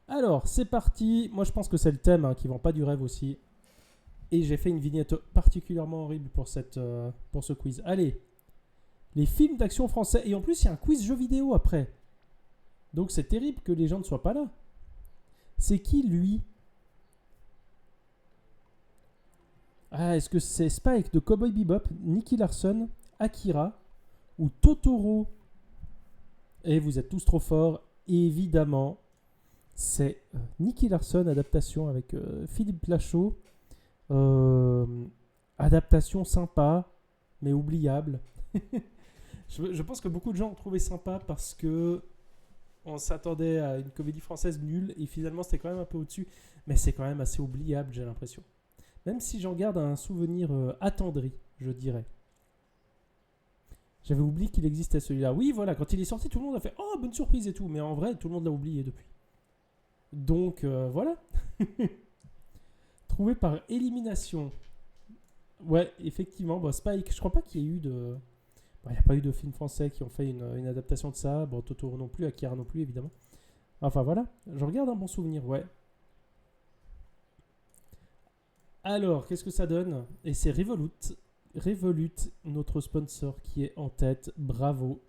Alors, c'est parti. Moi, je pense que c'est le thème qui vend pas du rêve aussi. Et j'ai fait une vignette particulièrement horrible pour ce quiz. Allez, les films d'action français. Et en plus, il y a un quiz jeu vidéo après. Donc, c'est terrible que les gens ne soient pas là. C'est qui, lui? Ah, est-ce que c'est Spike de Cowboy Bebop, Nicky Larson, Akira ou Totoro? Et vous êtes tous trop forts. Évidemment, c'est Nicky Larson, adaptation avec Philippe Lachaud. Euh, Adaptation sympa, mais oubliable. Je pense que beaucoup de gens ont trouvé sympa parce que on s'attendait à une comédie française nulle et finalement c'était quand même un peu au-dessus. Mais c'est quand même assez oubliable, j'ai l'impression. Même si j'en garde un souvenir attendri, je dirais. J'avais oublié qu'il existait celui-là. Oui, voilà, quand il est sorti, tout le monde a fait oh, bonne surprise et tout. Mais en vrai, tout le monde l'a oublié depuis. Donc voilà. Trouvé par élimination. Ouais, effectivement. Bon, Spike, je crois pas qu'il y ait eu de. Bon, il n'y a pas eu de films français qui ont fait une adaptation de ça. Bon, Totoro non plus, Akira non plus, évidemment. Enfin voilà, je regarde un bon souvenir, ouais. Alors, qu'est-ce que ça donne? Et c'est Revolut. Revolut, notre sponsor qui est en tête. Bravo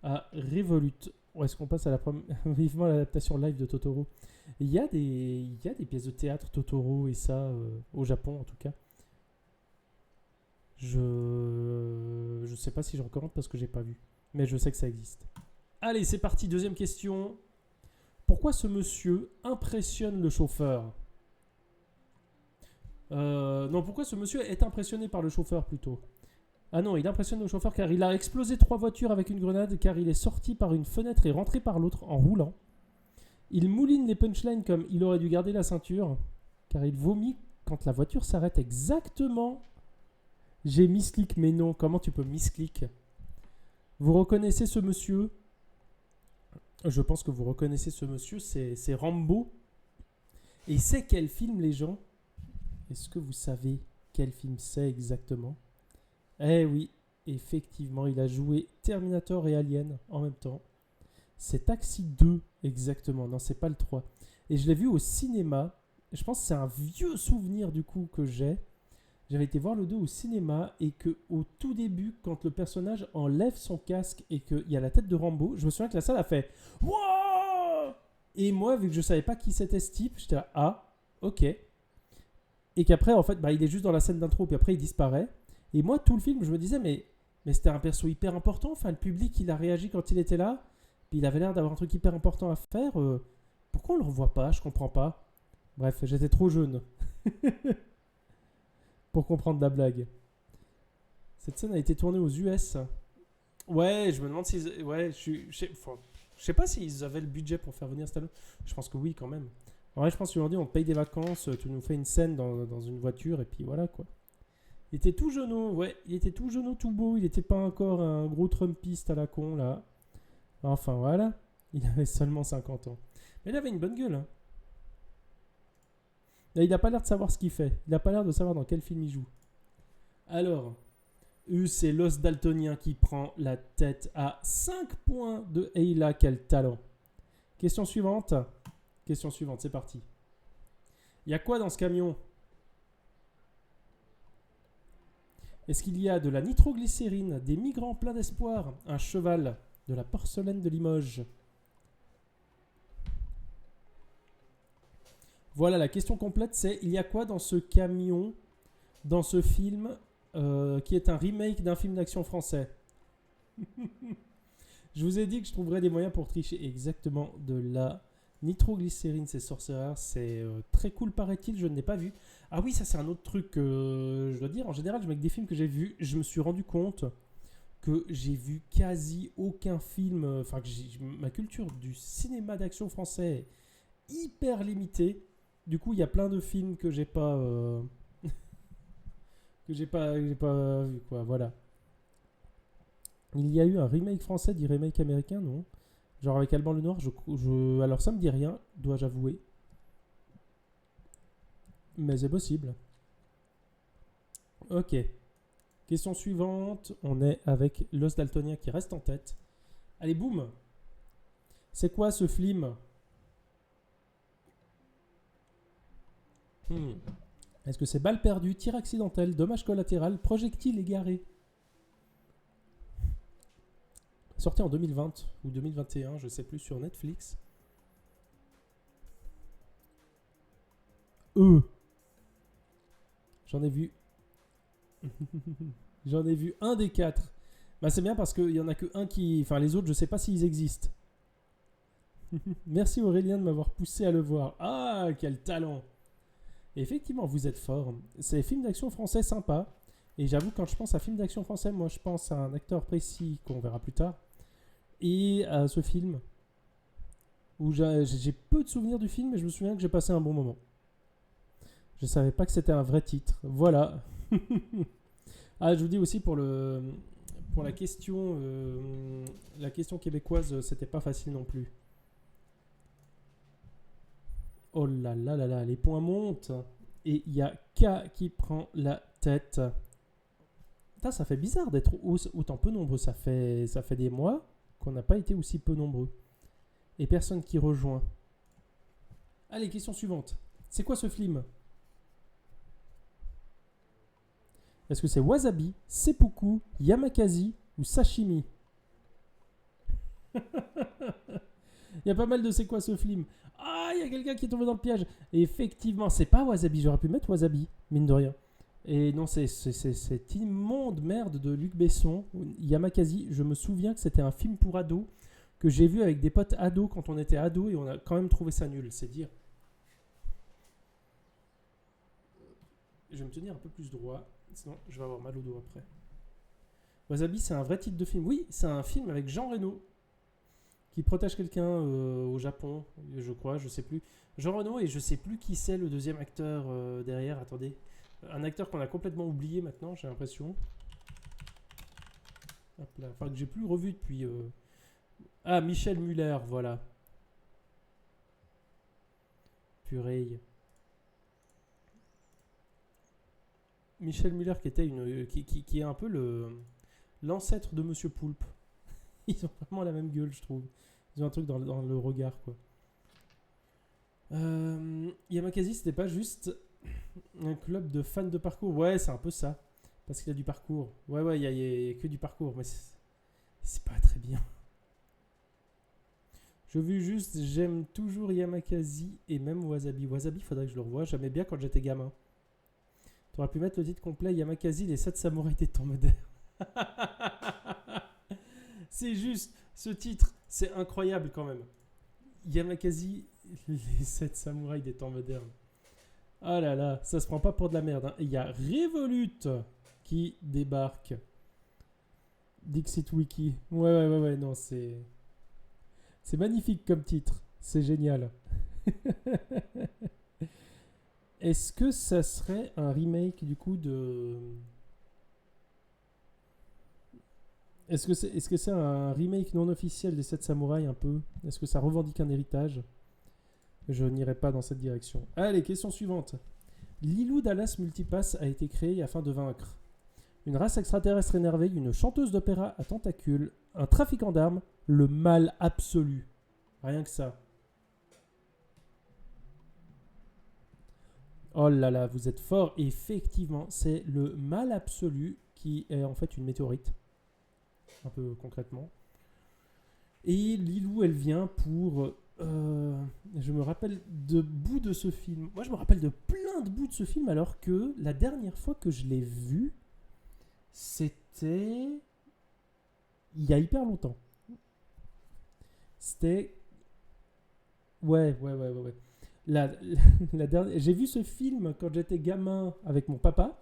à Revolut. Est-ce qu'on passe à vivement à l'adaptation live de Totoro? Il y a des pièces de théâtre Totoro et ça, au Japon en tout cas. Je sais pas si je recommande parce que j'ai pas vu. Mais je sais que ça existe. Allez, c'est parti. Deuxième question. Pourquoi ce monsieur impressionne le chauffeur? Non, pourquoi ce monsieur est impressionné par le chauffeur plutôt? Ah non, il impressionne le chauffeur car il a explosé 3 voitures avec une grenade, car il est sorti par une fenêtre et rentré par l'autre en roulant. Il mouline les punchlines comme il aurait dû garder la ceinture, car il vomit quand la voiture s'arrête exactement. J'ai misclick, mais non, comment tu peux misclick? Vous reconnaissez ce monsieur? Je pense que vous reconnaissez ce monsieur, c'est Rambo. Et c'est quel film, les gens? Est-ce que vous savez quel film c'est exactement? Eh oui, effectivement, il a joué Terminator et Alien en même temps. C'est Taxi 2, exactement. Non, c'est pas le 3. Et je l'ai vu au cinéma. Je pense que c'est un vieux souvenir du coup que j'ai. J'avais été voir le 2 au cinéma et que au tout début, quand le personnage enlève son casque et qu'il y a la tête de Rambo, je me souviens que la salle a fait Wouah! Et moi, vu que je savais pas qui c'était ce type, j'étais là, ah, ok. Et qu'après, en fait, bah, il est juste dans la scène d'intro, puis après, il disparaît. Et moi, tout le film, je me disais, mais c'était un perso hyper important. Enfin, le public, il a réagi quand il était là. Puis il avait l'air d'avoir un truc hyper important à faire. Pourquoi on le revoit pas? Je comprends pas. Bref, j'étais trop jeune pour comprendre la blague. Cette scène a été tournée aux US. Ouais, je me demande si. Ouais, je sais pas s'ils avaient le budget pour faire venir Stallone. Je pense que oui, quand même. En vrai, je pense qu'aujourd'hui, on te paye des vacances, tu nous fais une scène dans une voiture, et puis voilà, quoi. Il était tout jeuneau, ouais. Il était tout jeuneau, tout beau. Il n'était pas encore un gros Trumpiste à la con, là. Enfin, voilà. Il avait seulement 50 ans. Mais il avait une bonne gueule, hein. Et il n'a pas l'air de savoir ce qu'il fait. Il n'a pas l'air de savoir dans quel film il joue. Alors, c'est l'os daltonien qui prend la tête à 5 points de Eila. Quel talent. Question suivante. Question suivante, c'est parti. Il y a quoi dans ce camion? Est-ce qu'il y a de la nitroglycérine, des migrants pleins d'espoir, un cheval, de la porcelaine de Limoges? Voilà, la question complète, c'est il y a quoi dans ce camion, dans ce film, qui est un remake d'un film d'action français? Je vous ai dit que je trouverais des moyens pour tricher. Exactement, de la nitroglycérine, c'est Sorcerer. C'est très cool, paraît-il, je ne l'ai pas vu. Ah oui, ça c'est un autre truc que je dois dire. En général, avec des films que j'ai vus, je me suis rendu compte que j'ai vu quasi aucun film. Enfin, ma culture du cinéma d'action français est hyper limitée. Du coup, il y a plein de films que j'ai pas que j'ai pas vu, quoi. Voilà. Il y a eu un remake français du remake américain, non? Genre avec Alban Lenoir, alors ça me dit rien, dois-je avouer. Mais c'est possible. Ok. Question suivante. On est avec Los Daltonia qui reste en tête. Allez, boum. C'est quoi ce film? Hmm. Est-ce que c'est balle perdue, tir accidentel, dommage collatéral, projectile égaré? Sorti en 2020 ou 2021, je sais plus, sur Netflix. J'en ai vu. J'en ai vu un des 4. Bah c'est bien parce qu'il y en a que un qui... Enfin les autres je sais pas s'ils existent. Merci Aurélien de m'avoir poussé à le voir. Ah quel talent. Et effectivement vous êtes fort. C'est film d'action français sympa. Et j'avoue quand je pense à film d'action français, moi je pense à un acteur précis qu'on verra plus tard. Et à ce film où j'ai peu de souvenirs du film mais je me souviens que j'ai passé un bon moment. Je savais pas que c'était un vrai titre. Voilà. Ah, je vous dis aussi pour la question québécoise, c'était pas facile non plus. Oh là là là là, les points montent et il y a K qui prend la tête. Putain, ça fait bizarre d'être autant peu nombreux. Ça fait des mois qu'on n'a pas été aussi peu nombreux. Et personne qui rejoint. Allez, question suivante. C'est quoi ce film? Est-ce que c'est wasabi, seppuku, yamakasi ou sashimi? Il y a pas mal de c'est quoi ce film? Ah, il y a quelqu'un qui est tombé dans le piège. Et effectivement, c'est pas wasabi. J'aurais pu mettre wasabi, mine de rien. Et non, c'est cette immonde merde de Luc Besson. Yamakasi, je me souviens que c'était un film pour ados que j'ai vu avec des potes ados quand on était ados et on a quand même trouvé ça nul, c'est dire. Je vais me tenir un peu plus droit, sinon je vais avoir mal au dos après. Wasabi, c'est un vrai titre de film. Oui, c'est un film avec Jean Reno qui protège quelqu'un au Japon, je crois, je sais plus. Jean Reno et je sais plus qui c'est le deuxième acteur derrière. Attendez, un acteur qu'on a complètement oublié maintenant, j'ai l'impression. Hop là, enfin que j'ai plus revu depuis. Ah, Michel Muller, voilà. Purée. Michel Muller qui était qui est un peu l'ancêtre de Monsieur Poulpe. Ils ont vraiment la même gueule, je trouve. Ils ont un truc dans le regard, quoi. Yamakasi, c'était pas juste un club de fans de parcours. Ouais, c'est un peu ça. Parce qu'il y a du parcours. Ouais, il y a que du parcours, mais c'est pas très bien. Je veux juste, j'aime toujours Yamakasi et même Wasabi. Wasabi, faudrait que je le revoie. J'aimais bien quand j'étais gamin. T'aurais pu mettre le titre complet Yamakasi, les 7 samouraïs des temps modernes. C'est juste, ce titre, c'est incroyable quand même. Yamakasi, les 7 samouraïs des temps modernes. Ah là là, ça se prend pas pour de la merde. Hein. Et il y a Revolut qui débarque. Dixit Wiki. Ouais, non, c'est magnifique comme titre. C'est génial. Est-ce que ça serait un remake du coup de... Est-ce que c'est un remake non officiel des 7 samouraïs un peu? Est-ce que ça revendique un héritage? Je n'irai pas dans cette direction. Allez, question suivante. Lilou Dallas Multipass a été créé afin de vaincre une race extraterrestre énervée, une chanteuse d'opéra à tentacules, un trafiquant d'armes, le mal absolu. Rien que ça. Oh là là, vous êtes fort. Effectivement, c'est le mal absolu qui est en fait une météorite. Un peu concrètement. Et Lilou, elle vient pour... je me rappelle de bouts de ce film. Moi, je me rappelle de plein de bouts de ce film, alors que la dernière fois que je l'ai vu, c'était... il y a hyper longtemps. C'était... Ouais. La dernière... J'ai vu ce film quand j'étais gamin avec mon papa.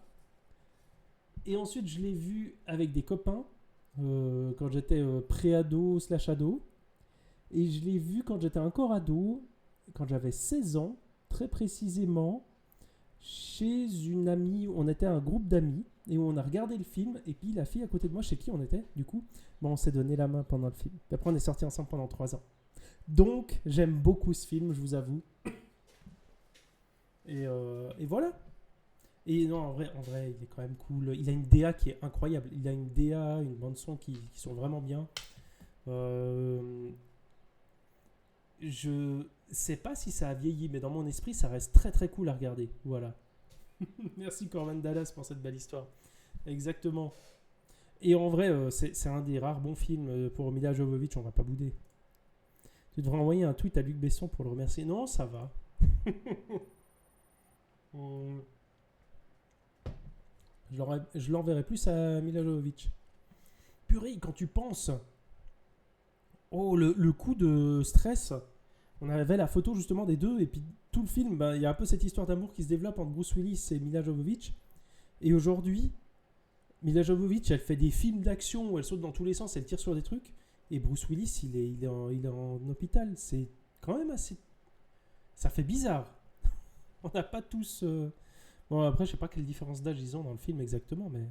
Et ensuite, je l'ai vu avec des copains quand j'étais pré-ado / ado. Et je l'ai vu quand j'étais encore ado, quand j'avais 16 ans, très précisément, chez une amie. On était un groupe d'amis et on a regardé le film. Et puis la fille à côté de moi, chez qui on était, du coup, on s'est donné la main pendant le film. Puis après, on est sortis ensemble pendant 3 ans. Donc, j'aime beaucoup ce film, je vous avoue. Et voilà. Et non, en vrai, il est quand même cool. Il a une DA qui est incroyable. Il a une DA, une bande son qui sont vraiment bien. Je sais pas si ça a vieilli, mais dans mon esprit, ça reste très très cool à regarder. Voilà. Merci Corman Dallas pour cette belle histoire. Exactement. Et en vrai, c'est un des rares bons films pour Mila Jovovich, on va pas bouder. Tu devrais envoyer un tweet à Luc Besson pour le remercier. Non, ça va. Hum, je l'enverrai plus à Mila Jovovich. Purée, quand tu penses, oh, le coup de stress, on avait la photo justement des deux, et puis tout le film, ben, il y a un peu cette histoire d'amour qui se développe entre Bruce Willis et Mila Jovovich. Et aujourd'hui, Mila Jovovich, elle fait des films d'action où elle saute dans tous les sens, elle tire sur des trucs. Et Bruce Willis, il est en hôpital. C'est quand même assez. Ça fait bizarre. On n'a pas tous. Bon, après, je sais pas quelle différence d'âge ils ont dans le film exactement, mais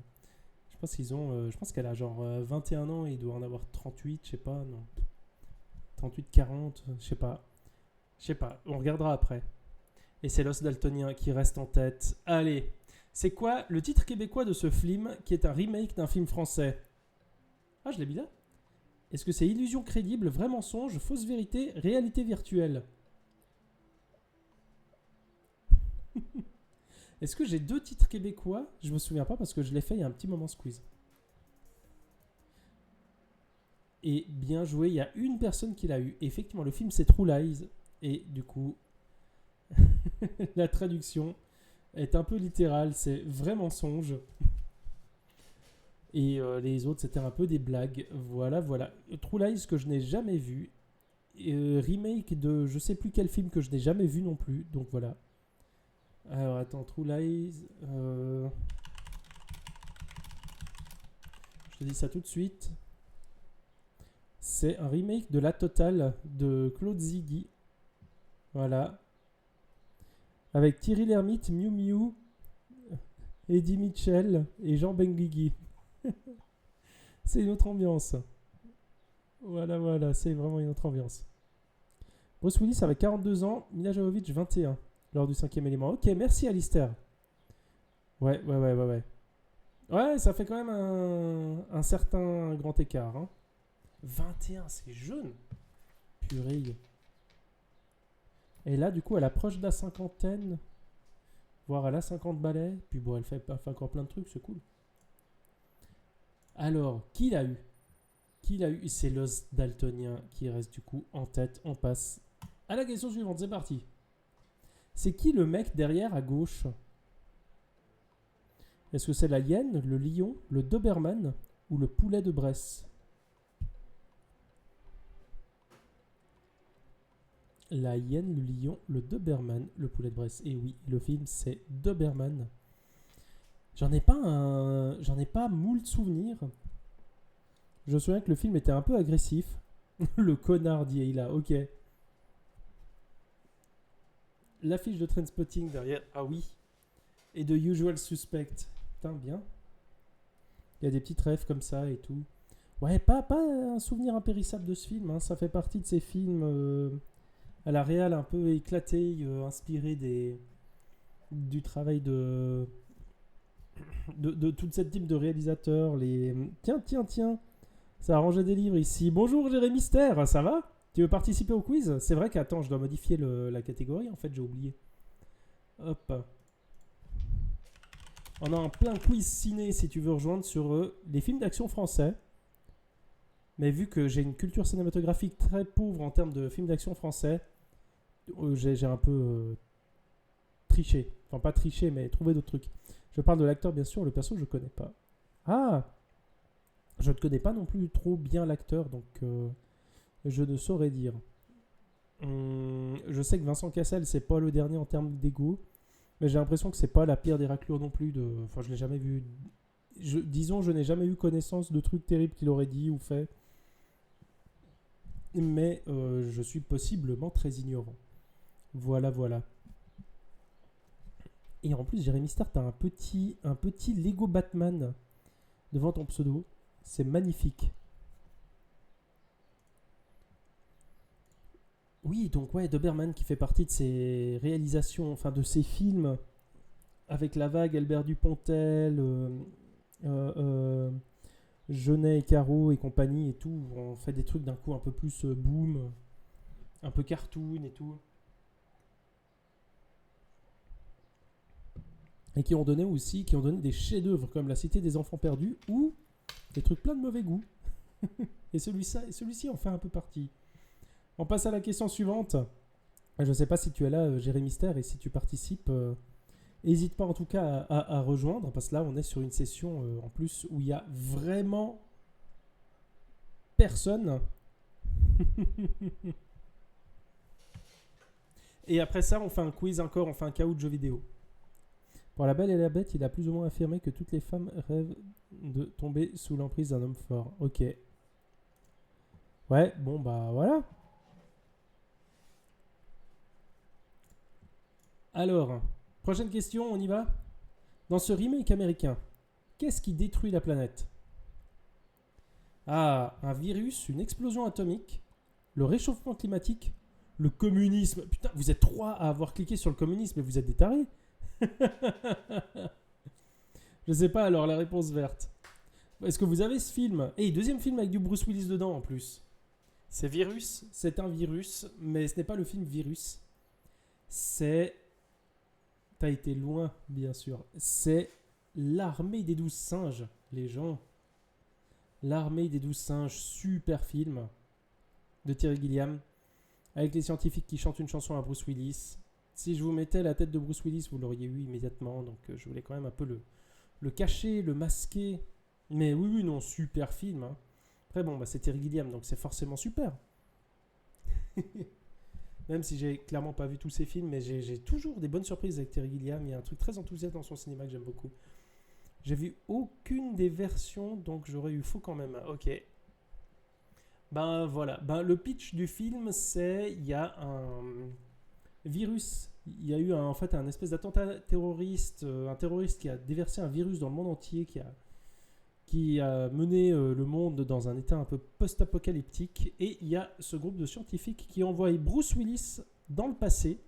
je pense qu'ils ont. Je pense qu'elle a genre 21 ans et il doit en avoir 38, je sais pas, non. 38, 40, je sais pas. Je sais pas, on regardera après. Et c'est Los Daltoniens qui reste en tête. Allez, c'est quoi le titre québécois de ce film qui est un remake d'un film français? Ah, je l'ai mis là. Est-ce que c'est illusion crédible, vrai mensonge, fausse vérité, réalité virtuelle? Est-ce que j'ai deux titres québécois? Je me souviens pas parce que je l'ai fait il y a un petit moment squeeze. Et bien joué, il y a une personne qui l'a eu. Effectivement, le film c'est True Lies. Et du coup, la traduction est un peu littérale, c'est vrai mensonge. Et les autres, c'était un peu des blagues. Voilà, voilà. True Lies que je n'ai jamais vu. Remake de je sais plus quel film que je n'ai jamais vu non plus. Donc voilà. Alors attends, True Lies. Je te dis ça tout de suite. C'est un remake de La Totale de Claude Zidi. Voilà. Avec Thierry Lhermitte, Miu Miu, Eddie Mitchell et Jean Benguigui. C'est une autre ambiance. Voilà, voilà, c'est vraiment une autre ambiance. Bruce Willis avait 42 ans, Mila Jovovich 21 lors du cinquième élément. Ok, merci Alistair. Ouais, ouais, ouais, ouais, ouais. Ouais, ça fait quand même un certain grand écart. Hein. 21, c'est jeune. Purée. Et là, du coup, elle approche de la cinquantaine. Voire elle a 50 balais. Puis bon, elle fait encore plein de trucs, c'est cool. Alors, qui l'a eu? Qui l'a eu? C'est Los Daltoniens qui reste du coup en tête. On passe à la question suivante, c'est parti. C'est qui le mec derrière à gauche? Est-ce que c'est la hyène, le lion, le Doberman ou le poulet de Bresse? La hyène, le lion, le Doberman, le poulet de Bresse. Et oui, le film c'est Doberman. J'en ai pas moult souvenirs. Je me souviens que le film était un peu agressif. Le connard dit Ayla, ok. L'affiche de Trainspotting derrière, ah oui. Et de Usual Suspect. Putain, bien. Il y a des petites rêves comme ça et tout. Ouais, pas un souvenir impérissable de ce film. Hein. Ça fait partie de ces films à la réal un peu éclatés, inspirés du travail de toute cette type de réalisateurs. Tiens. Ça a rangé des livres ici. Bonjour Jérémy Ster, ça va? Tu veux participer au quiz? C'est vrai qu'attends, je dois modifier la catégorie, en fait, j'ai oublié. Hop. On a un plein quiz ciné si tu veux rejoindre sur les films d'action français. Mais vu que j'ai une culture cinématographique très pauvre en termes de films d'action français, j'ai un peu triché. Enfin, pas triché, mais trouvé d'autres trucs. Je parle de l'acteur, bien sûr, le perso, je ne connais pas. Ah! Je ne connais pas non plus trop bien l'acteur, donc je ne saurais dire. Je sais que Vincent Cassel, c'est pas le dernier en termes d'ego, mais j'ai l'impression que c'est pas la pire des raclures non plus. Enfin, je l'ai jamais vu. Disons, je n'ai jamais eu connaissance de trucs terribles qu'il aurait dit ou fait, mais je suis possiblement très ignorant. Voilà, voilà. Et en plus, Jérémy Star, t'as un petit Lego Batman devant ton pseudo. C'est magnifique. Oui, donc ouais, Doberman qui fait partie de ses réalisations, enfin de ses films avec La Vague, Albert Dupontel, Jeunet et Caro et compagnie et tout. On fait des trucs d'un coup un peu plus boom. un peu cartoon et tout. Et qui ont donné des chefs-d'œuvre comme La Cité des Enfants Perdus ou des trucs plein de mauvais goût. Et celui-ci en fait un peu partie. On passe à la question suivante. Je ne sais pas si tu es là, Jérémy Ster, et si tu participes, n'hésite pas en tout cas à rejoindre, parce que là, on est sur une session en plus où il y a vraiment personne. Et après ça, on fait un quiz encore, on fait un KO de jeux vidéo. Pour La Belle et la Bête, il a plus ou moins affirmé que toutes les femmes rêvent de tomber sous l'emprise d'un homme fort. Ok. Ouais, bon bah voilà. Alors, prochaine question, on y va. Dans ce remake américain, qu'est-ce qui détruit la planète? Ah, un virus, une explosion atomique, le réchauffement climatique, le communisme. Putain, vous êtes 3 à avoir cliqué sur le communisme, mais vous êtes des tarés. Je sais pas, alors la réponse verte. Est-ce que vous avez ce film? Et deuxième film avec du Bruce Willis dedans en plus. C'est Virus, c'est un virus, mais ce n'est pas le film Virus. C'est... T'as été loin, bien sûr. C'est L'Armée des 12 singes, les gens. L'Armée des 12 singes, super film de Terry Gilliam, avec les scientifiques qui chantent une chanson à Bruce Willis. Si je vous mettais la tête de Bruce Willis, vous l'auriez eu immédiatement, donc je voulais quand même un peu le cacher, le masquer. Mais oui, non, super film. Hein. Après, bon, bah, c'est Terry Gilliam, donc c'est forcément super. Même si j'ai clairement pas vu tous ses films, mais j'ai toujours des bonnes surprises avec Terry Gilliam. Il y a un truc très enthousiaste dans son cinéma que j'aime beaucoup. J'ai vu aucune des versions, donc j'aurais eu faux quand même. Ok. Ben voilà. Ben, le pitch du film, c'est il y a un virus. Il y a eu en fait un espèce d'attentat terroriste, un terroriste qui a déversé un virus dans le monde entier, qui a mené le monde dans un état un peu post-apocalyptique. Et il y a ce groupe de scientifiques qui envoie Bruce Willis dans le passé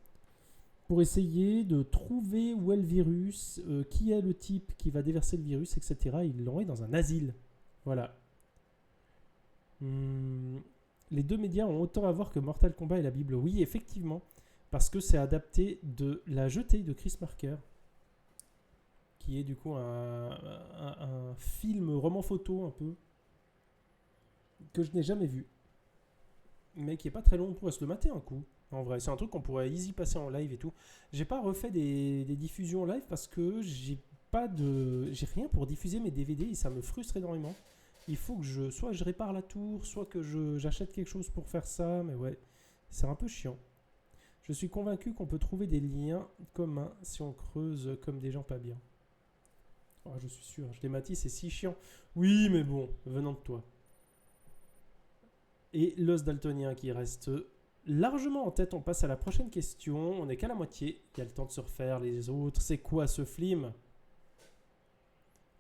pour essayer de trouver où est le virus, qui est le type qui va déverser le virus, etc. Ils l'ont envoyé dans un asile. Voilà. Les deux médias ont autant à voir que Mortal Kombat et la Bible. Oui, effectivement, parce que c'est adapté de La Jetée de Chris Marker, qui est du coup un film roman photo un peu, que je n'ai jamais vu, mais qui est pas très long, on pourrait se le mater un coup. En vrai, c'est un truc qu'on pourrait easy passer en live et tout. J'ai pas refait des diffusions live parce que j'ai rien pour diffuser mes DVD et ça me frustre énormément. Il faut que soit je répare la tour, soit que j'achète quelque chose pour faire ça, mais ouais, c'est un peu chiant. Je suis convaincu qu'on peut trouver des liens communs si on creuse comme des gens pas bien. Oh, je suis sûr, je dématise, c'est si chiant. Oui, mais bon, venant de toi. Et l'os daltonien qui reste largement en tête. On passe à la prochaine question. On n'est qu'à la moitié. Il y a le temps de se refaire les autres. C'est quoi ce film?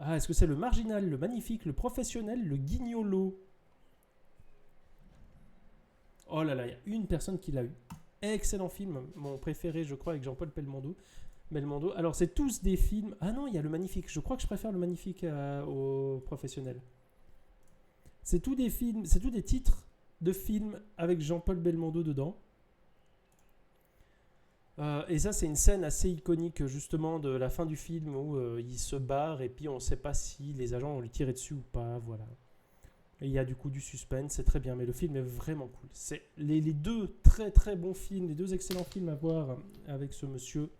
Ah, est-ce que c'est le marginal, le magnifique, le professionnel, le guignolo? Oh là là, il y a une personne qui l'a eu. Excellent film, mon préféré, je crois, avec Jean-Paul Belmondo. Alors, c'est tous des films. Ah non, il y a le magnifique. Je crois que je préfère le magnifique au professionnel. C'est tous des films, c'est tous des titres de films avec Jean-Paul Belmondo dedans. Et ça, c'est une scène assez iconique, justement, de la fin du film où il se barre et puis on ne sait pas si les agents ont lui tiré dessus ou pas. Voilà. Et il y a du coup du suspense, c'est très bien, mais le film est vraiment cool. C'est les deux très très bons films, les deux excellents films à voir avec ce monsieur.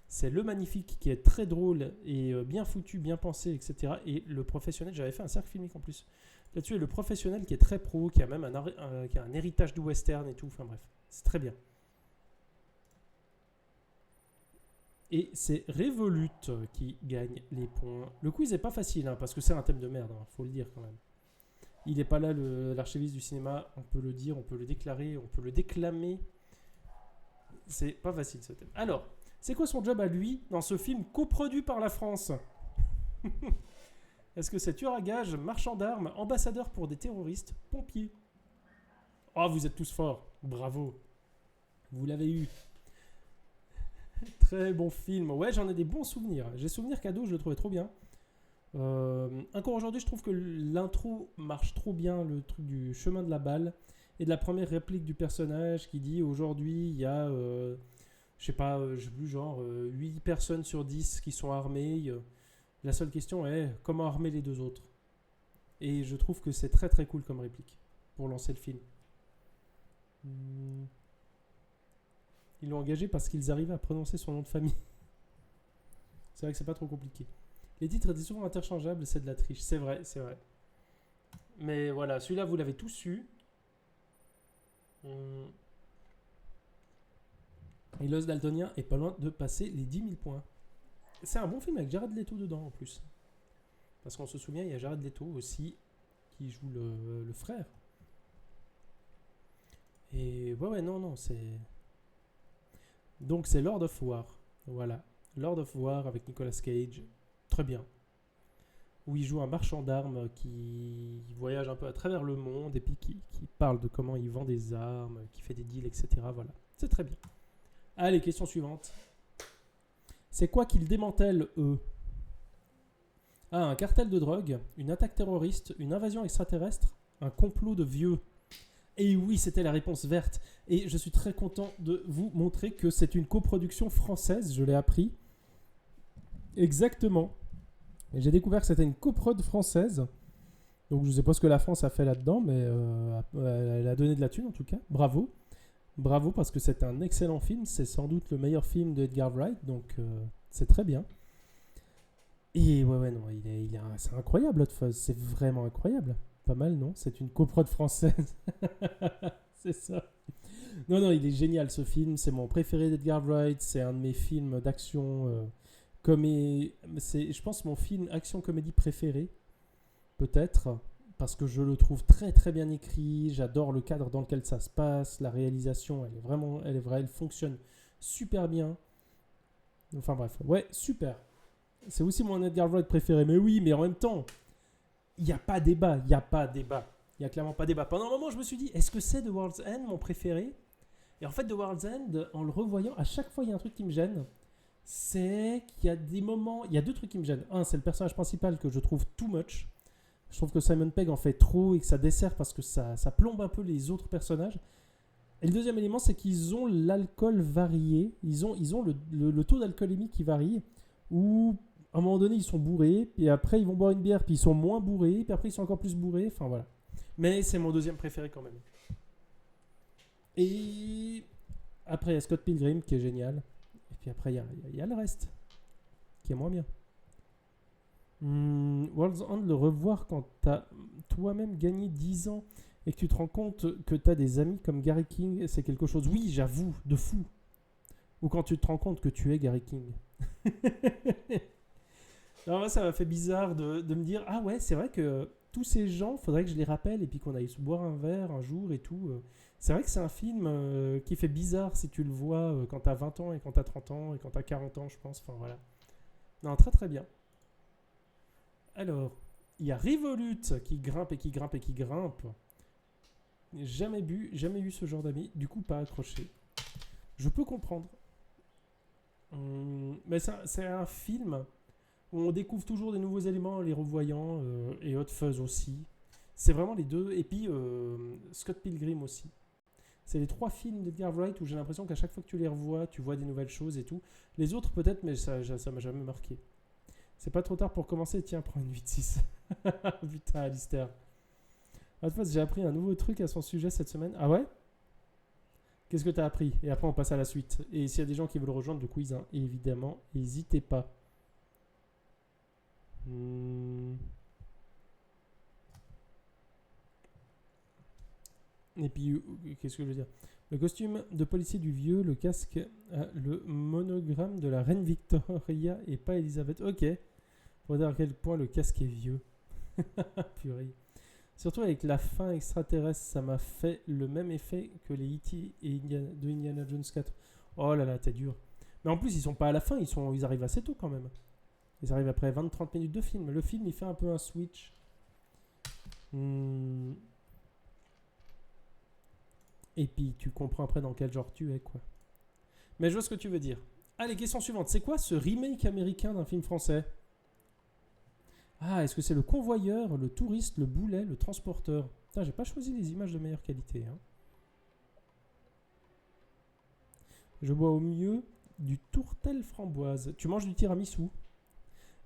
C'est Le Magnifique qui est très drôle et bien foutu, bien pensé, etc. Et Le Professionnel, j'avais fait un cercle filmique en plus là-dessus. Et Le Professionnel qui est très pro, qui a même qui a un héritage du western et tout. Enfin bref, c'est très bien. Et c'est Revolut qui gagne les points. Le quiz n'est pas facile, hein, parce que c'est un thème de merde, hein, faut le dire quand même. Il n'est pas là, l'archiviste du cinéma, on peut le dire, on peut le déclarer, on peut le déclamer. C'est pas facile ce thème. Alors, c'est quoi son job à lui dans ce film coproduit par la France? Est-ce que c'est tueur à gages, marchand d'armes, ambassadeur pour des terroristes, pompier? Oh, vous êtes tous forts, bravo. Vous l'avez eu. Très bon film. Ouais, j'en ai des bons souvenirs. J'ai souvenir qu'ado, je le trouvais trop bien. Encore aujourd'hui, je trouve que l'intro marche trop bien, le truc du chemin de la balle. et de la première réplique du personnage qui dit aujourd'hui il y a, je sais pas, je sais plus, genre 8 personnes sur 10 qui sont armées. La seule question est comment armer les deux autres. Et je trouve que c'est très très cool comme réplique pour lancer le film. Ils l'ont engagé parce qu'ils arrivaient à prononcer son nom de famille. C'est vrai que c'est pas trop compliqué. Les titres étaient souvent interchangeables, c'est de la triche. C'est vrai, c'est vrai. Mais voilà, celui-là, vous l'avez tous su. Et Los Daltoniens est pas loin de passer les 10 000 points. C'est un bon film avec Jared Leto dedans en plus. Parce qu'on se souvient, il y a Jared Leto aussi qui joue le frère. Et ouais, non, c'est... Donc c'est Lord of War. Voilà. Lord of War avec Nicolas Cage. Très bien. Où il joue un marchand d'armes qui voyage un peu à travers le monde et puis qui parle de comment il vend des armes, qui fait des deals, etc. Voilà. C'est très bien. Allez, question suivante. C'est quoi qu'ils démantèlent, eux? Ah, un cartel de drogue, une attaque terroriste, une invasion extraterrestre, un complot de vieux. Et oui, c'était la réponse verte. Et je suis très content de vous montrer que c'est une coproduction française, je l'ai appris. Exactement. Et j'ai découvert que c'était une coprod française. Donc je ne sais pas ce que la France a fait là-dedans, mais elle a donné de la thune en tout cas. Bravo. Bravo parce que c'est un excellent film. C'est sans doute le meilleur film de Edgar Wright, donc c'est très bien. Et ouais, non, c'est incroyable, Hot Fuzz. C'est vraiment incroyable. Pas mal, non? C'est une coprode française. C'est ça. Non, il est génial ce film. C'est mon préféré d'Edgar Wright. C'est un de mes films d'action. C'est, je pense, mon film action-comédie préféré. Peut-être. Parce que je le trouve très très bien écrit. J'adore le cadre dans lequel ça se passe. La réalisation, elle fonctionne super bien. Enfin bref. Ouais, super. C'est aussi mon Edgar Wright préféré. Mais oui, mais en même temps, il n'y a pas débat. Il n'y a clairement pas débat. Pendant un moment, je me suis dit, est-ce que c'est The World's End mon préféré? Et en fait, The World's End, en le revoyant, à chaque fois, il y a un truc qui me gêne. C'est qu'il y a des moments... Il y a deux trucs qui me gênent. Un, c'est le personnage principal que je trouve too much. Je trouve que Simon Pegg en fait trop et que ça dessert parce que ça plombe un peu les autres personnages. Et le deuxième élément, c'est qu'ils ont l'alcool varié. Ils ont le taux d'alcoolémie qui varie. Où, à un moment donné, ils sont bourrés. Puis après, ils vont boire une bière. Puis ils sont moins bourrés. Puis après, ils sont encore plus bourrés. Enfin, voilà. Mais c'est mon deuxième préféré quand même. Et après, il y a Scott Pilgrim qui est génial. Et puis après, il y a le reste qui est moins bien. World's End, le revoir quand t'as toi-même gagné 10 ans et que tu te rends compte que t'as des amis comme Gary King, c'est quelque chose, oui, j'avoue, de fou. Ou quand tu te rends compte que tu es Gary King. Alors moi, ça m'a fait bizarre de me dire, ah ouais, c'est vrai que tous ces gens, faudrait que je les rappelle et puis qu'on aille se boire un verre un jour et tout. C'est vrai que c'est un film qui fait bizarre si tu le vois quand t'as 20 ans et quand t'as 30 ans et quand t'as 40 ans, je pense. Enfin voilà. Non, très très bien. Alors, il y a Revolut qui grimpe et qui grimpe et qui grimpe. Jamais eu ce genre d'amis. Du coup, pas accroché. Je peux comprendre. Mais c'est un film où on découvre toujours des nouveaux éléments en les revoyant. Et Hot Fuzz aussi. C'est vraiment les deux. Et puis, Scott Pilgrim aussi. C'est les trois films d'Edgar Wright où j'ai l'impression qu'à chaque fois que tu les revois, tu vois des nouvelles choses et tout. Les autres peut-être, mais ça m'a jamais marqué. C'est pas trop tard pour commencer. Tiens, prends une 8-6. Putain, Alistair. En fait, j'ai appris un nouveau truc à son sujet cette semaine. Ah ouais? Qu'est-ce que t'as appris? Et après, on passe à la suite. Et s'il y a des gens qui veulent rejoindre le quiz, hein, évidemment, n'hésitez pas. Et puis, qu'est-ce que je veux dire? Le costume de policier du vieux, le casque, le monogramme de la reine Victoria et pas Elisabeth. Ok. Pour dire à quel point le casque est vieux. Purée. Surtout avec la fin extraterrestre, ça m'a fait le même effet que les E.T. et de Indiana Jones 4. Oh là là, t'es dur. Mais en plus, ils sont pas à la fin, ils arrivent assez tôt quand même. Ils arrivent après 20-30 minutes de film. Le film, il fait un peu un switch. Et puis, tu comprends après dans quel genre tu es, quoi. Mais je vois ce que tu veux dire. Allez, question suivante. C'est quoi ce remake américain d'un film français? Ah, est-ce que c'est le convoyeur, le touriste, le boulet, le transporteur? Putain, j'ai pas choisi les images de meilleure qualité. Hein. Je bois au mieux du tourtel framboise. Tu manges du tiramisu?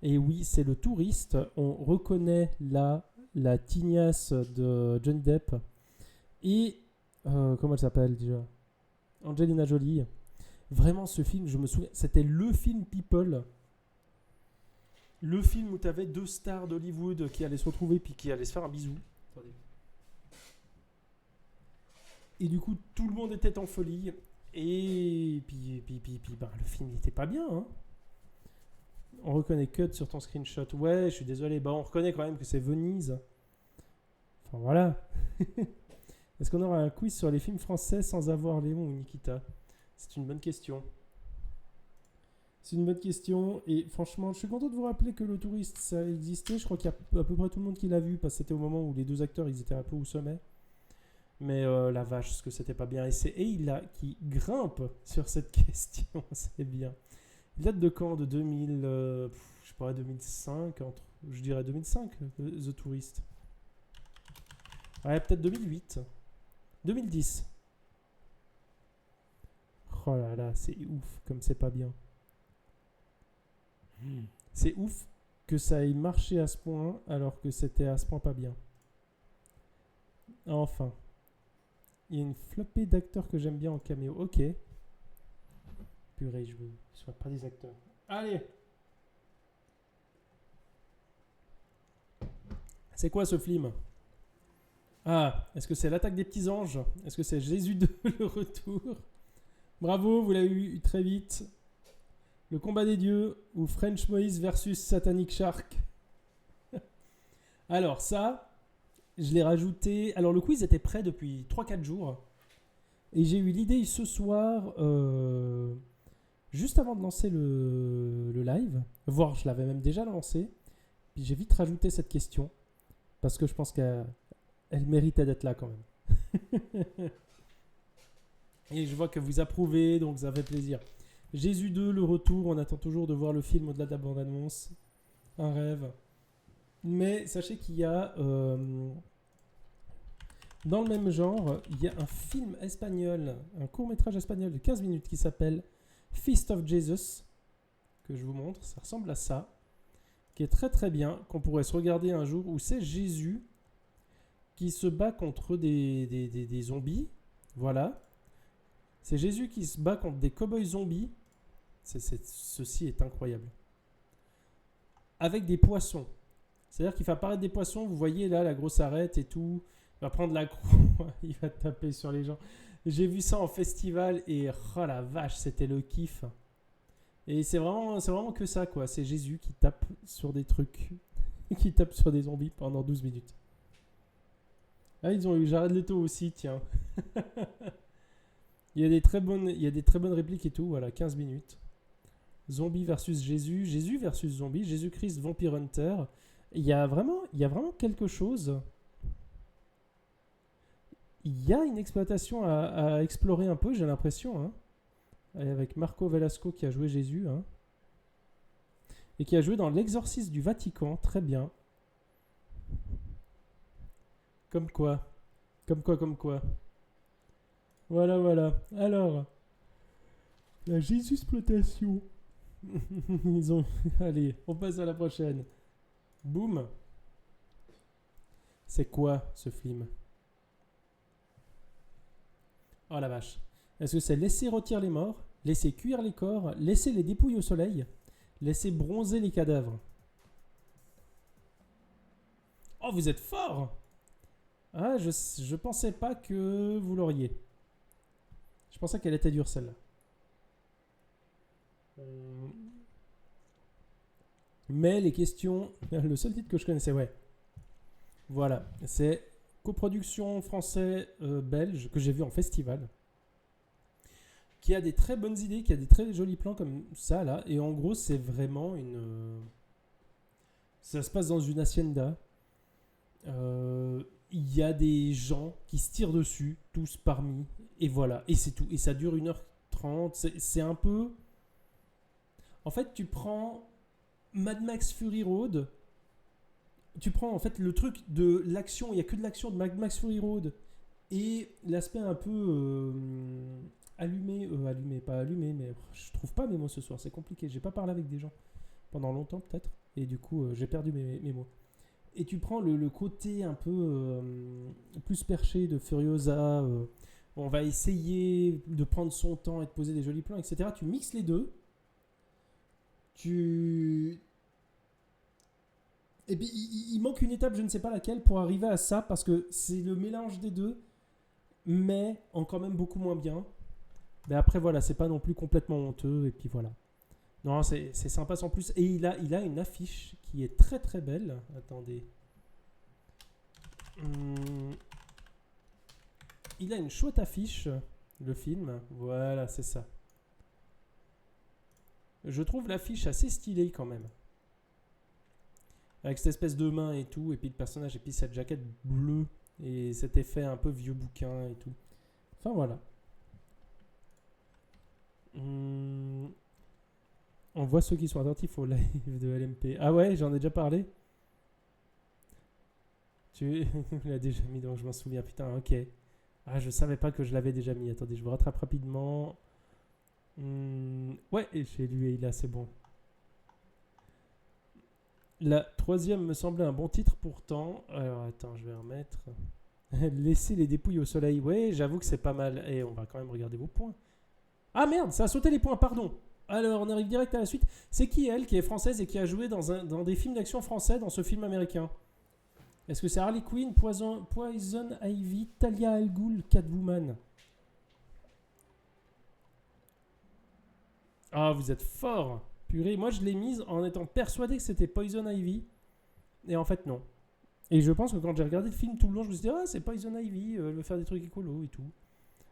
Et oui, c'est le touriste. On reconnaît là la tignasse de Johnny Depp. Et comment elle s'appelle déjà? Angelina Jolie. Vraiment, ce film, je me souviens, c'était le film People. Le film où tu avais deux stars d'Hollywood qui allaient se retrouver puis qui allaient se faire un bisou. Attendez. Et du coup, tout le monde était en folie. Et puis bah, le film n'était pas bien. Hein. On reconnaît Cut sur ton screenshot. Ouais, je suis désolé. Bah, on reconnaît quand même que c'est Venise. Enfin voilà. Est-ce qu'on aura un quiz sur les films français sans avoir Léon ou Nikita? C'est une bonne question. C'est une bonne question. Et franchement, je suis content de vous rappeler que Le Touriste, ça existait. Je crois qu'il y a à peu près tout le monde qui l'a vu parce que c'était au moment où les deux acteurs ils étaient un peu au sommet. Mais la vache, ce que c'était pas bien. Et c'est Eila qui grimpe sur cette question. C'est bien. Il date de quand? De 2000, je sais pas, 2005, je dirais 2005, The Tourist. Ouais, peut-être 2008. 2010. Oh là là, c'est ouf, comme c'est pas bien. C'est ouf que ça ait marché à ce point, alors que c'était à ce point pas bien. Enfin. Il y a une flopée d'acteurs que j'aime bien en caméo. Ok. Purée, je ne souhaite pas des acteurs. Allez. C'est quoi ce film? Ah, est-ce que c'est L'attaque des petits anges? Est-ce que c'est Jésus 2, le retour? Bravo, vous l'avez eu très vite. Le combat des dieux ou French Moïse versus Satanic Shark? Alors ça, je l'ai rajouté. Alors le quiz était prêt depuis 3-4 jours. Et j'ai eu l'idée ce soir, juste avant de lancer le live, voire je l'avais même déjà lancé. Puis j'ai vite rajouté cette question. Parce que je pense qu'elle méritait d'être là quand même. Et je vois que vous approuvez, donc ça fait plaisir. Jésus 2, le retour. On attend toujours de voir le film au-delà de la bande-annonce. Un rêve. Mais sachez qu'il y a... dans le même genre, il y a un film espagnol, un court-métrage espagnol de 15 minutes qui s'appelle Feast of Jesus, que je vous montre. Ça ressemble à ça. Qui est très très bien, qu'on pourrait se regarder un jour, où c'est Jésus qui se bat contre des zombies. Voilà. C'est Jésus qui se bat contre des cow-boys zombies. Ceci est incroyable. Avec des poissons. C'est-à-dire qu'il fait apparaître des poissons. Vous voyez là la grosse arête et tout. Il va prendre la croix. Il va taper sur les gens. J'ai vu ça en festival et oh la vache, c'était le kiff. Et c'est vraiment que ça, quoi. C'est Jésus qui tape sur des trucs, qui tape sur des zombies pendant 12 minutes. Ah, ils ont eu Jared Leto aussi, tiens. il y a des très bonnes répliques et tout, voilà, 15 minutes. Zombie versus Jésus, Jésus versus zombie, Jésus-Christ Vampire Hunter. Il y a vraiment quelque chose. Il y a une exploitation à explorer un peu, j'ai l'impression, hein. Avec Marco Velasco qui a joué Jésus, hein, et qui a joué dans L'Exorciste du Vatican, très bien. Comme quoi. Voilà. Alors, la Jésus-exploitation. Allez, on passe à la prochaine. Boum. C'est quoi ce film? Oh la vache. Est-ce que c'est laisser rôtir les morts, laisser cuire les corps, laisser les dépouilles au soleil, laisser bronzer les cadavres? Oh, vous êtes fort! Ah, je pensais pas que vous l'auriez. Je pensais qu'elle était dure celle-là. Mais les questions... Le seul titre que je connaissais, ouais. Voilà, c'est coproduction français-belge que j'ai vu en festival. Qui a des très bonnes idées, qui a des très jolis plans comme ça, là. Et en gros, c'est vraiment une... Ça se passe dans une hacienda. Il y a des gens qui se tirent dessus, tous parmi. Et voilà, et c'est tout. Et ça dure 1h30. C'est un peu... En fait, tu prends Mad Max Fury Road. Tu prends en fait le truc de l'action. Il n'y a que de l'action de Mad Max Fury Road. Et l'aspect un peu pas allumé, mais je trouve pas mes mots ce soir, c'est compliqué. J'ai pas parlé avec des gens pendant longtemps peut-être, et du coup j'ai perdu mes mots. Et tu prends le côté un peu plus perché de Furiosa, on va essayer de prendre son temps et de poser des jolis plans, etc. Tu mixes les deux, tu... Et puis il manque une étape, je ne sais pas laquelle, pour arriver à ça, parce que c'est le mélange des deux, mais en quand même beaucoup moins bien. Mais après, voilà, c'est pas non plus complètement honteux, et puis voilà. Non, c'est sympa sans plus. Et il a une affiche qui est très très belle. Attendez. Il a une chouette affiche, le film. Voilà, c'est ça. Je trouve l'affiche assez stylée quand même. Avec cette espèce de main et tout, et puis le personnage, et puis cette jaquette bleue, et cet effet un peu vieux bouquin et tout. Enfin voilà. On voit ceux qui sont attentifs au live de LMP. Ah ouais, j'en ai déjà parlé. Tu l'as déjà mis, donc je m'en souviens. Putain, ok. Ah, je savais pas que je l'avais déjà mis. Attendez, je vous rattrape rapidement. Ouais, et j'ai lu et là, c'est bon. La troisième me semblait un bon titre pourtant. Alors attends, je vais remettre. Laisser les dépouilles au soleil. Ouais, j'avoue que c'est pas mal. Et on va quand même regarder vos points. Ah merde, ça a sauté les points, pardon. Alors, on arrive direct à la suite. C'est qui elle, qui est française et qui a joué dans des films d'action français dans ce film américain? Est-ce que c'est Harley Quinn, Poison Ivy, Talia al Ghul, Catwoman? Ah, vous êtes fort. Purée, moi je l'ai mise en étant persuadé que c'était Poison Ivy. Et en fait, non. Et je pense que quand j'ai regardé le film tout le long, je me suis dit, ah, c'est Poison Ivy, elle veut faire des trucs écolos et tout.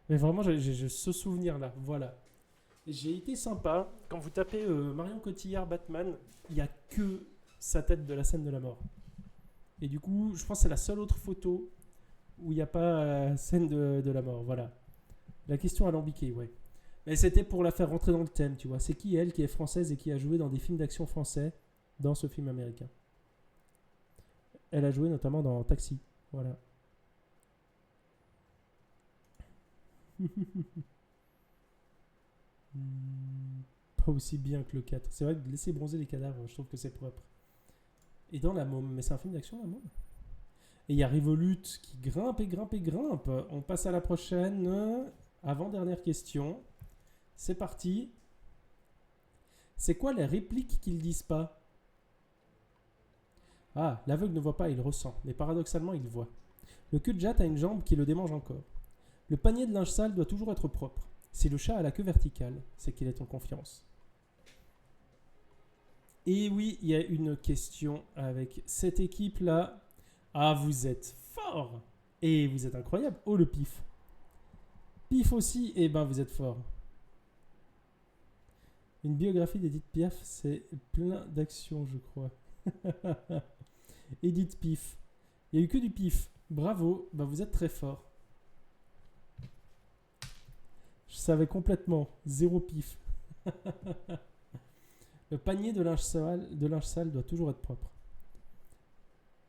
Mais vraiment, j'ai ce souvenir-là. Voilà. J'ai été sympa. Quand vous tapez Marion Cotillard Batman, il n'y a que sa tête de la scène de la mort. Et du coup, je pense que c'est la seule autre photo où il n'y a pas scène de la mort. Voilà. La question alambiquée, ouais. Mais c'était pour la faire rentrer dans le thème, tu vois. C'est qui elle qui est française et qui a joué dans des films d'action français dans ce film américain? Elle a joué notamment dans Taxi. Voilà. Pas aussi bien que le 4. C'est vrai que de laisser bronzer les cadavres, je trouve que c'est propre. Et dans La Môme, mais c'est un film d'action, La Môme. Et il y a Revolut qui grimpe et grimpe et grimpe. On passe à la prochaine. Avant-dernière question. C'est parti. C'est quoi les répliques qu'ils disent pas? Ah, l'aveugle ne voit pas, il ressent. Mais paradoxalement, il voit. Le cul de jatte a une jambe qui le démange encore. Le panier de linge sale doit toujours être propre. Si le chat a la queue verticale, c'est qu'il est en confiance. Et oui, il y a une question avec cette équipe-là. Ah, vous êtes fort. Et vous êtes incroyable. Oh, le pif. Pif aussi, eh ben vous êtes fort. Une biographie d'Edith Piaf, c'est plein d'actions, je crois. Edith Pif. Il n'y a eu que du pif. Bravo, ben vous êtes très fort. Je savais complètement. Zéro pif. Le panier de linge sale doit toujours être propre.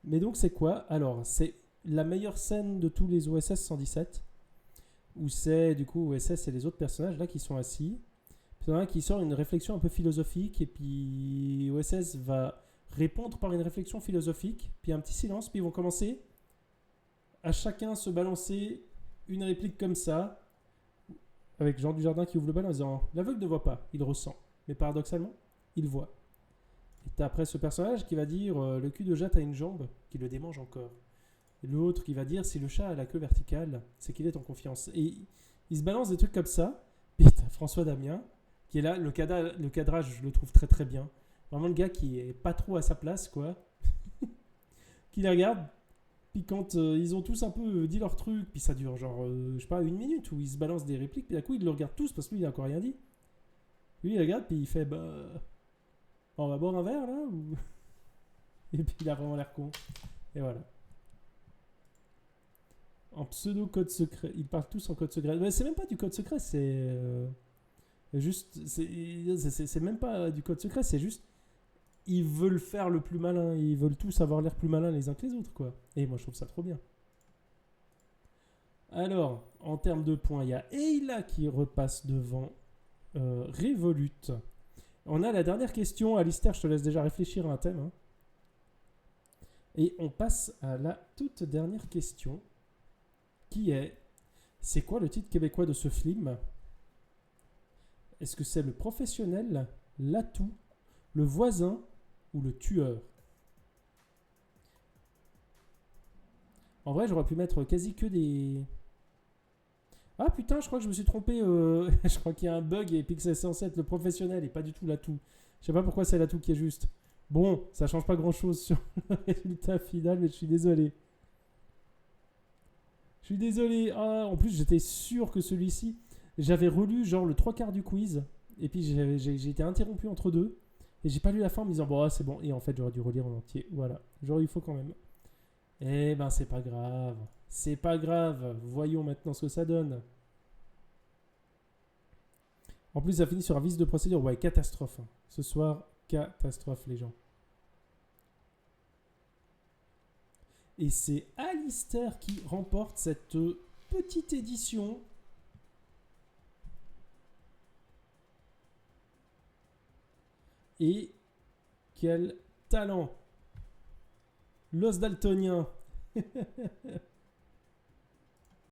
Mais donc c'est quoi? Alors, c'est la meilleure scène de tous les OSS 117, où c'est du coup OSS et les autres personnages là qui sont assis. Puis il y en a un qui sort une réflexion un peu philosophique, et puis OSS va répondre par une réflexion philosophique, puis un petit silence, puis ils vont commencer à chacun se balancer une réplique comme ça, avec Jean Dujardin qui ouvre le bal en disant l'aveugle ne voit pas, il ressent. Mais paradoxalement, il voit. Et t'as après ce personnage qui va dire le cul de jatte a une jambe qui le démange encore. Et l'autre qui va dire si le chat a la queue verticale, c'est qu'il est en confiance. Et il se balance des trucs comme ça. Puis t'as François Damien qui est là. Le cadrage, je le trouve très très bien. Vraiment le gars qui est pas trop à sa place, quoi. Qui les regarde. Puis quand ils ont tous un peu dit leur truc, puis ça dure genre, je sais pas, une minute où ils se balancent des répliques, puis d'un coup ils le regardent tous parce que lui il a encore rien dit. Lui il regarde, puis il fait bah. On va boire un verre là ou... Et puis il a vraiment l'air con. Et voilà. En pseudo code secret. Ils parlent tous en code secret. Mais c'est même pas du code secret, c'est. Juste. C'est même pas du code secret, c'est juste. Ils veulent faire le plus malin. Ils veulent tous avoir l'air plus malins les uns que les autres, quoi. Et moi je trouve ça trop bien. Alors, en termes de points, il y a Eila qui repasse devant Revolut. On a la dernière question. Alistair, je te laisse déjà réfléchir à un thème. Hein. Et on passe à la toute dernière question, qui est, c'est quoi le titre québécois de ce film? Est-ce que c'est le professionnel, l'atout, le voisin ou le tueur? En vrai, j'aurais pu mettre quasi que des... Ah putain, je crois que je me suis trompé. Je crois qu'il y a un bug et puis que c'est censé être le professionnel et pas du tout l'atout. Je sais pas pourquoi c'est l'atout qui est juste. Bon, ça change pas grand chose sur le résultat final, mais je suis désolé. Je suis désolé. Ah, en plus, j'étais sûr que celui-ci, j'avais relu genre le trois quarts du quiz et puis j'ai été interrompu entre deux et j'ai pas lu la fin en me disant bon, ah, c'est bon. Et en fait, j'aurais dû relire en entier. Voilà, genre il faut quand même. Eh ben, c'est pas grave. C'est pas grave. Voyons maintenant ce que ça donne. En plus, ça finit sur un vice de procédure. Ouais, catastrophe. Hein. Ce soir, catastrophe, les gens. Et c'est Alistair qui remporte cette petite édition. Et quel talent! Los Daltoniens